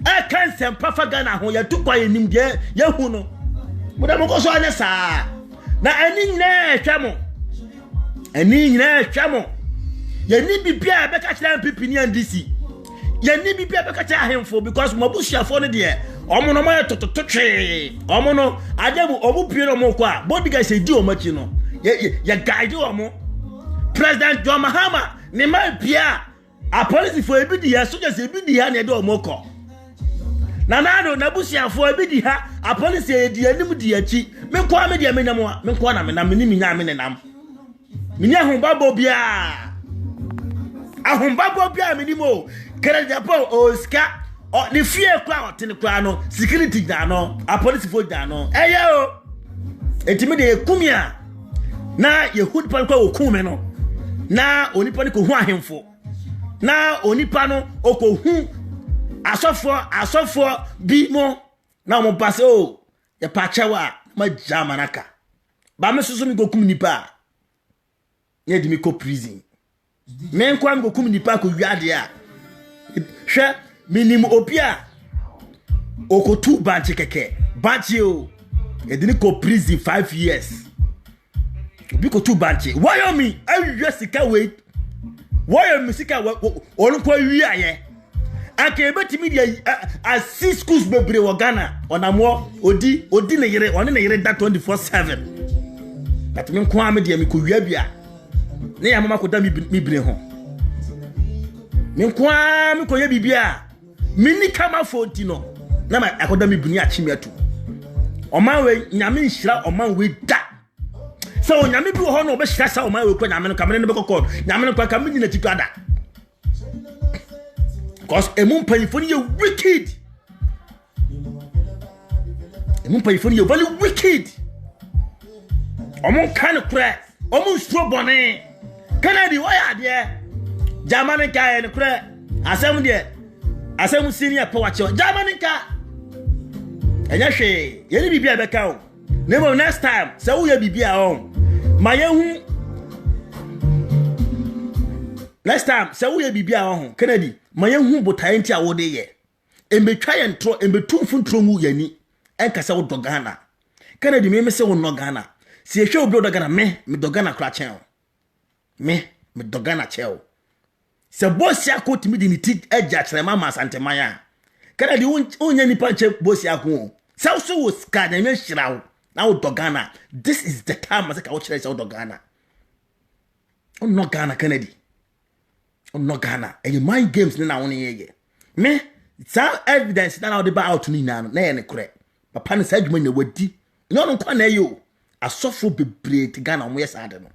e kan sem pafa Ghana ho ya tukwa yenim dia ya hu no muda mo ko so ane sa na ani nyina twamo ya ni bibia be ka kira pipi ni NDC ya ni bibia be ka kira ahemfo because mabushia fo no de omo no ma totototwe omo no adebu omo pie no mo kwa bodyguard say di omachi no ye guide omo President John Mahama ne ma pia a police for ebi di ya soldiers ebi di ha na de omo ko na na busiafo ebi di ha a police e di anim di achi me kwa me di amenyam a me kwa na me na me ni nya me nenam me ni ahonbabo bia me ni mo kere Japan o ska o the fear kwa tin kwa no security da no a police for da no eye o etimi de kumia na yehud pan kwa okume no na onipa ni ko hu ahemfo na onipa no okohu asofo bi mo na mo pass o ya pachawa ma jamanaka ba me susu mi go kum nipa ye di mi ko prison me nkwa mi go kum nipa ko wiade a hwe minim opia okotu banche keke banche o ye di ni ko prison 5 years obi ko tu banche wayomi awiwe sika we wayomi sika onu ko wiaye aka ebetimi dia assist schools bebre wo Ghana onamo odi ne yere one ne yere da 24/7 but me nko am dia me ko wia bia ne ya mama ko da mi bire ho me nko am ko ye bibia mini kama foti no na ma akoda mi buni achi mi atu oman we nyame nhira oman we da so nyame bi wo ho no obehira sa oman we ko nyame no kamene no be kokod nyame no kwa kamene na tikada because emum payifoni you wicked. Emum payifoni you very wicked. Omon kind of crack. Omon stro bonnet. Kennedy, why are there? Jamanica and crack. Asem there. Asem senior power. Jamanica. And yashe, ye be a becow. Never next time. So we be our own. My young. Next time, so we be our own. Kennedy. Maye hu botaye nti awode ye embetwa ye ntro embetumfu ntro mu yani enkasa wo dogana Kennedy me se wo no Ghana si ehwe obi dogana me dogana kra chen me dogana cheo se boss akoti mi di ni ti eja kire mama asante maya Kennedy wonya nipa che boss akwo se so wo ska na me hirawo na wo dogana this is the time as ka wo kire se wo dogana o no Ghana Kennedy no Ghana and mind games na won ye me some evidence na the ba out ni na ye kure papa ne sadwuma na wadi no nkwa na yo asofo bebre ti Ghana mo yes ade no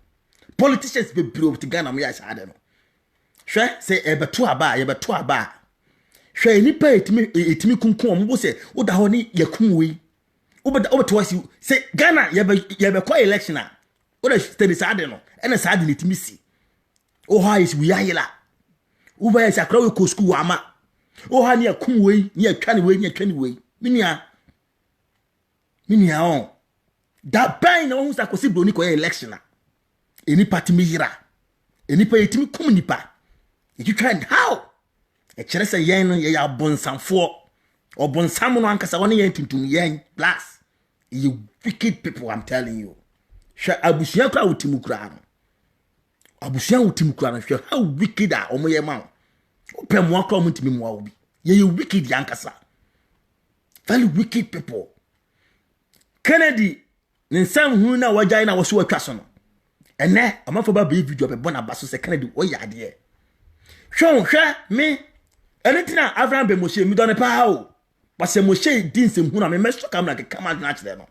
politicians bebre ti Ghana mo yes ade no hwe say ebeto aba hwe nipa etimi kunkun mo se wo da ho ni yakunwe obeto wasi say Ghana ye be kwa election a wo da study sade no ene sade ni timi si o ha is we ayela uba ya sakra we ko school ama o ha ni akumwe ni atwane we minia on that pain no hu sakosi broni ko election a eni party mihira eni pa yetimi kum nipa you try how e kire se yen no ye ya bonsamfo obonsam no ankasa woni yen tuntum yen plus you wicked people I'm telling you sha abusia kwa utimu kura no abusia utim kura na hwe how wicked are omoye ma opem mo akwa mo ntimi mo obi ye wicked yankasa very wicked people Kennedy nsam hu na wajai na woso atwa so no ene amafo ba be video be bona baso se Kennedy o yade hwe me enetina Abraham be Moshe mi don pa o pase Moshe din sem hu na me meso kamera ke kama na kire no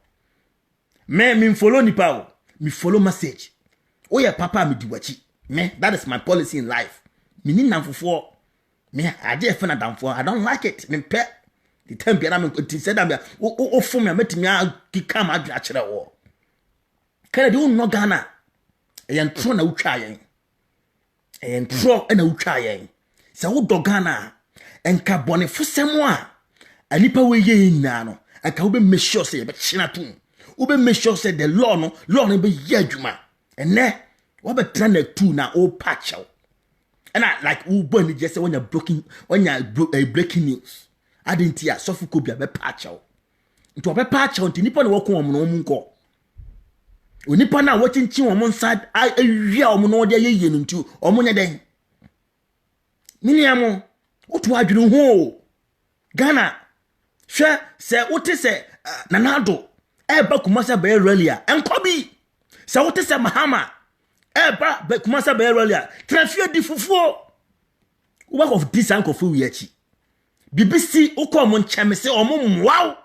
me follow ni pa o me follow message. Oh yeah, papa me diwachi. Me, that is my policy in life. Me ni namfofo. Me I dey fena damfo. I don't like it. Me pe the time biara me ti said am o fo me metimi akika ma adwa kire wo. Kennedy no Ghana. E ntro na utwa yen. E ntro na utwa yen. Se wo do Ghana enka bone fosem a anipa we ye nyina no. Enka wo be make sure say be china tun. Wo be make sure say the law no be ye adwuma. And ne what be trying to na o patch out. And I like who born just say when you're breaking news. I didn't hear so could be a patch out. Into a patch out, nipa no walk on no munko. When nipa na watching chin on one side, I real no dia ye into or monya den. Miniamo, what do I do ho? Ghana, hwe se wote se nanado eba kumasa be rally a enko bi se wote se mahama eba be kumasa be rally a trafie di fufuo work of this uncle fu wi achi BBC uko ncheme se wow.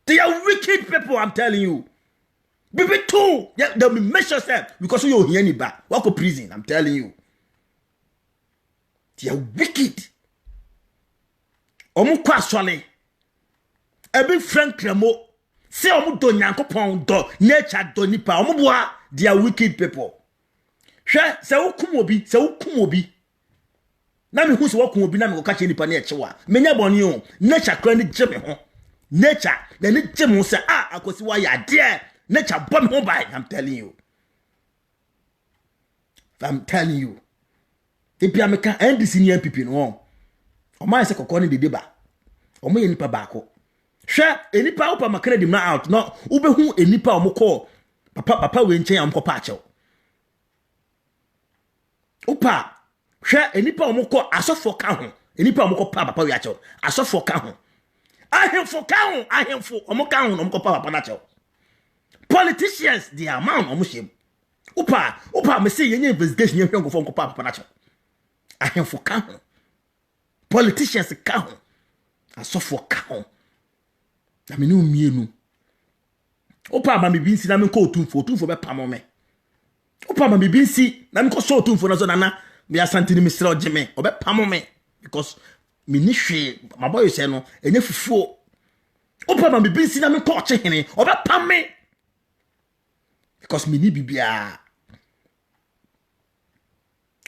They are wicked people, I'm telling you. Bibi too, they'll be measure self because you hear any back. Walk to prison, I'm telling you. They are wicked. Omu kwa swale. Ebi Frank Cremo. Se omu do nyankopon do nature do nipa. Omu boa, they are wicked people. Hwe se ukum obi. Na me hu se wakum obi na me ka che nipa na echewa. Menya boni o. Nature kra ni gye me ho. Nature, then it gye say akosi wa ya de. Nature bomb me by, I'm telling you. I'm telling you. Ebi ameka NDC ni MPP no. Oma se kokko ni dede ba. Omo ye nipa ba ko. Hwe enipa opa makana di ma out no ubehu enipa omo ko papa we nchen am ko pa achew. Opa hwe enipa omo ko asofo ka ho. Enipa omo ko pa papa we achew. Asofo ka ho. Ahemfo omo ka ho omo ko pa papa na achew. Politicians the amount omo shem. Opa me say yenye investigation yenhwe ngofo ko pa papa na achew. Ahemfo ka ho. Politicians ka ho. Asofo ka ho. Na me no mienu. Opa ma me binsi na me ko otumfo be pamo me. Opa ma me binsi na me ko so otumfo na so nana me asante ni misra ogeme obe pamo me because me ni hwe my boy say no enye fufuo. Opa ma me binsi na me ko ochehene obe pam me because me ni bibia.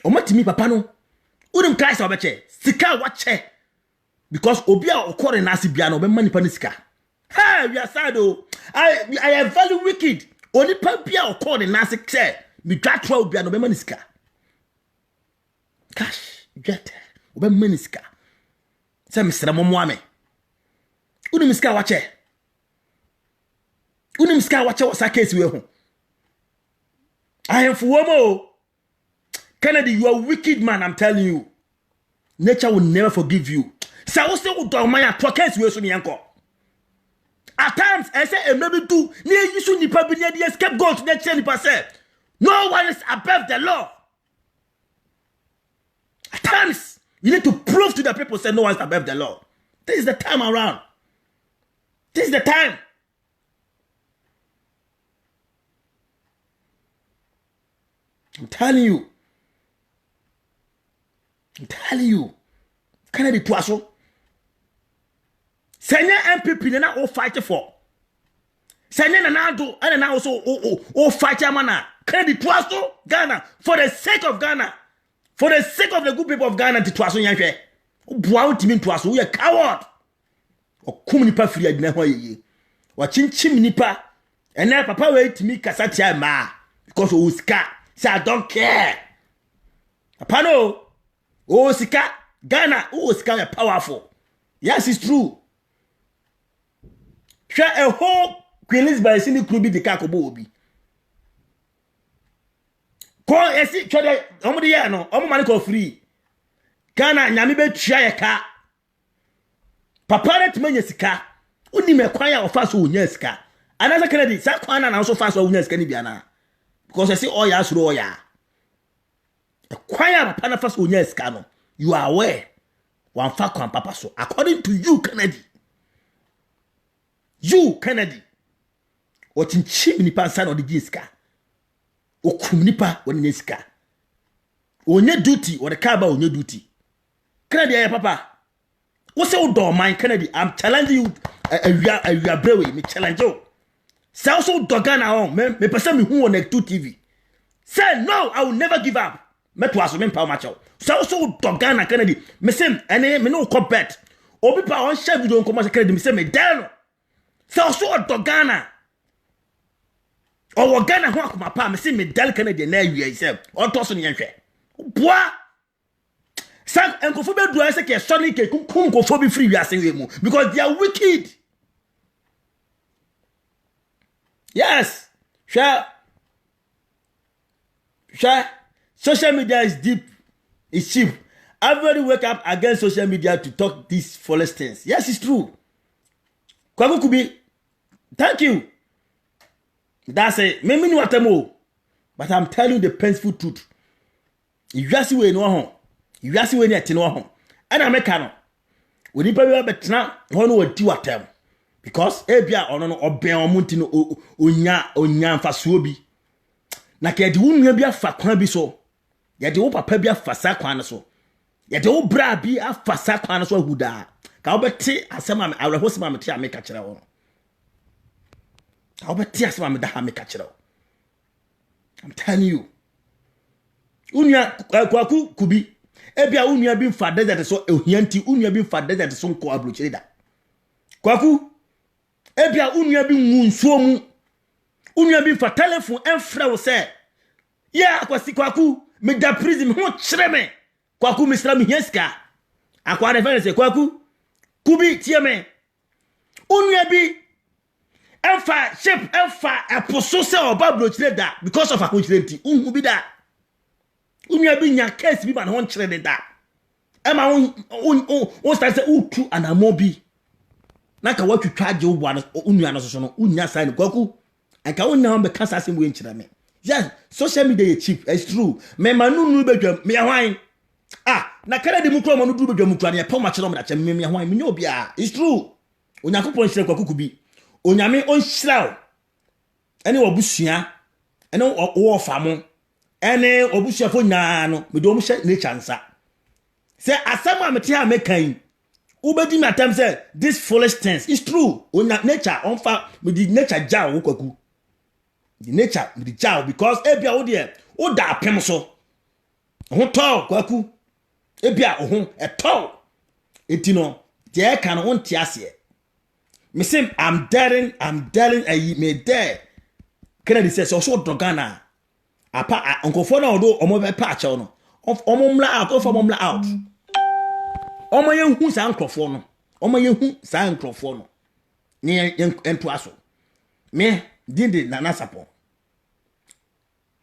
O matimi papa no unim Christ obeche sika wache because obi a okore na asibia no be manipa ni sika. Hey, we are sad oh. I am very wicked. Only pia okore na asike me twatwa obi a no be maniska. Cash get obe maniska. Say Mr. Momoame. Unim sika wache. Unim sika wache wasa case we ho. I am fuomo. Kennedy, you are a wicked man, I'm telling you. Nature will never forgive you. Sa wo se wo do man ya to case we so me yanko. At times, I say, maybe do near you soon nipa be near the scapegoat next nipa say. No one is above the law. At times, you need to prove to the people say no one is above the law. This is the time around. This is the time. I'm telling you. Kennedy Twaso. Senya MPP na o fight for. Senya na do and na also o fight amana. Kennedy Twaso Ghana for the sake of Ghana. For the sake of the good people of Ghana to Twaso yanhwe. O boa utimi Twaso we coward. O kum nipa free adina ho yeye. Wa chinchim nipa. Ena papa we timi kasatia ma because o sika. Say I don't care. Papa no. O sika Ghana o sika powerful. Yes, it's true. Share a whole Queen Elizabeth in the club the kakobo obi. Ko esi twede omo de ye no omo mane ko free. Ghana nyame be tua ye ka. Papa net manya sika. Uni me kwan ya ofa so onya sika. Another Kennedy sa kwan na so fa so onya sika ni bia na. Because I say oh ya suro ya. E kwan ya papa na fa so onya sika no. You are aware. Wan fa kwan papa so according to you Kennedy. You Kennedy o chinchim nipa nsa na o de giska o kum nipa o ne sika o nye duty o de kaba o nye duty Kennedy aye papa wo se o do man Kennedy I'm challenging you awia brewe me challenge you say also do Ghana on me person me hu on Next 2 TV say no I will never give up me to aso me pa match say also do Ghana Kennedy me say ene me no compete obi pa on share video on commercial Kennedy me say me down. So do Ghana. Or Ghana ho akoma pa me see me dal Kennedy na awie isem. O to so ne hwe. Boa. Sam enkofo be do ase ke sonic ke kum kofo be free wiase we mu because they are wicked. Yes. Sure. Social media is deep. It's cheap. everybody wake up against social media to talk these foolish things. Yes, it's true. Kwaku Kubi, thank you. That's it. Me ni watemo. But I'm telling you the painful truth. You just we no ho. You just we ni no ho. And I make no. We ni pabi betena ho no wadi watem. Because ebia ono no oben omunti no onya mfaso bi. Na ke de wunua bi afa kwan bi so. Ye de wo papa bi afa sa kwan so. Ye de wo bra bi afa sa kwan so ahuda. Ka obeti asema me awrehosema me tia me ka kire wo. Ka obeti asema me da ha me ka kire wo. I'm telling you. Unya Kwaku Kubi. Ebia unya bi mfa desert so ehianti unya bi mfa desert so nko abrochire da. Kwaku ebia unya bi nsuo mu. Unya bi mfa telephone enfra wo se. Ya akwasi Kwaku me da prison ho kire me. Kwaku misra me hiaska. Akwa reference se Kwaku Kubi tie me. Unya bi Enfa ship enfa aposo se oba brochire da because of akonchirenti unhu bi da unya bi nya case bi ba na won chire da ema on start say utu anamobi na ka watwitwa je wo na unya na so no unya sai ne Kwaku anka unya on be kasa asem we nchire me. Yes, social media is cheap, it's true. Me manu bedwam me hwan na kare de mukro manu du bedwam kura ne pa ma chire me da che me hwan me nyo bia. It's true. Onyankopon chire Kwaku Kubi. Onyame on shraw ene obusua ene wo famo ene obusua fo nyaa no me do mo hye nature nsa say asama mete ha mekan ubedi me atam say this foolish things is true. Onya nature on fa me di nature jaw wo Kwaku the nature me di jaw because ebia wo de wo da apem so ho to Kwaku ebia ho eto etino je kan ho ntiase. Me say I'm daring a me there. Kennedy says also dogana. Apa onkofo na odo omo be pa ache no. Omo mla out, omo mla out. Omo ye hu sa nkrofo no. Omo ye hu sa nkrofo no. Ni ento aso. Me dinde na nasapo.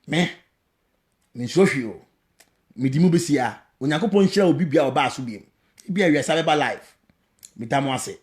Me shohio. Me di mu besia. Onyankopon hira obi bia oba aso biem. Bia wi sa be ba live. Me damo ase.